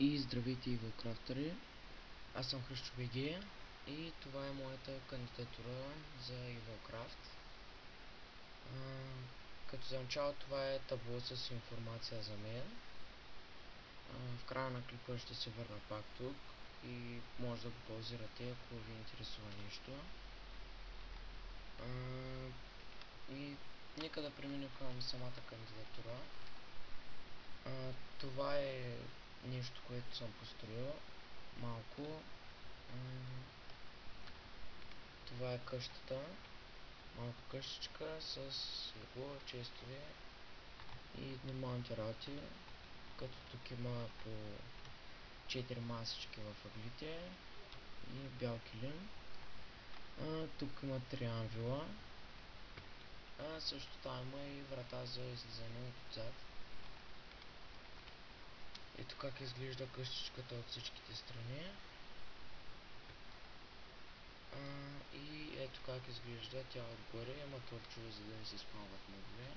И здравейте, Evilcraftери! Аз съм Христо БГ и това е моята кандидатура за Evilcraft. Като за начало това е табло с информация за мен. В края на клипа ще се върна пак тук и може да го паузирате, ако ви интересува нещо. И нека да преминем към самата кандидатура. Това е нещо, което съм построил малко. Това е къщата, малка къщичка с легло, честове и нормалните работи, като тук има по 4 масички в ъглите и бял килим. Тук има 3 анвила, също там има и врата за излизане отзад. Ето как изглежда къщичката от всичките страни. И ето как изглежда тя отгоре. Има торчове, за да не се спалват мобове.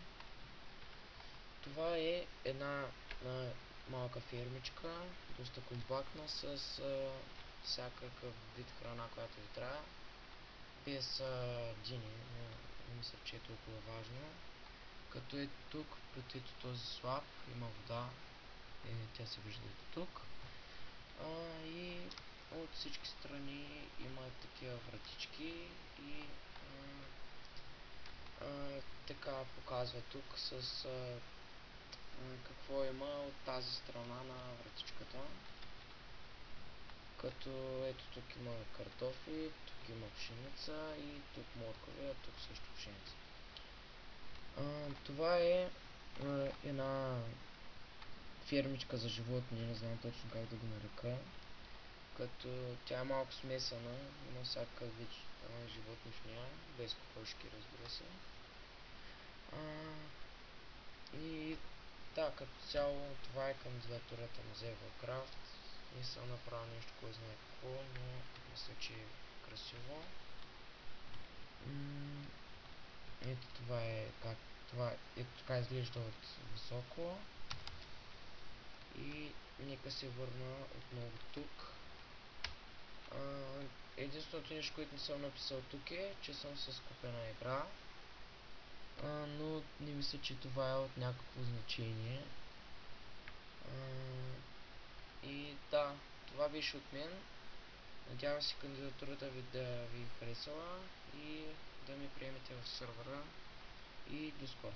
Това е една малка фермичка, доста компактна, с всякакъв вид храна, която ви трябва. Без дини, но не мисля, че е толкова важно. Като е тук, под ето този слаб, има вода. Тя се вижда ето тук. И от всички страни има такива вратички и така показва тук с какво има от тази страна на вратичката. Като ето тук има картофи, тук има пшеница и тук моркови, а тук също пшеница. Това е една фермичка за животни, не знам точно как да го нарека. Като тя е малко смесена, има всякакъв вид животни в нея, без кокошки, разбира се. И да, като цяло това е кандидатурата на Evilcraft. Не съм направил нещо, кой знае какво, но мисля, че е красиво. Ето това е как ето така изглежда от високо. И нека се върна отново тук. Единственото нещо, което не съм написал тук е, че съм с купена игра. Но не мисля, че това е от някакво значение. И да, това беше от мен. Надявам се кандидатурата ви да ви харесала и да ми приемете в сървъра. И до скоро!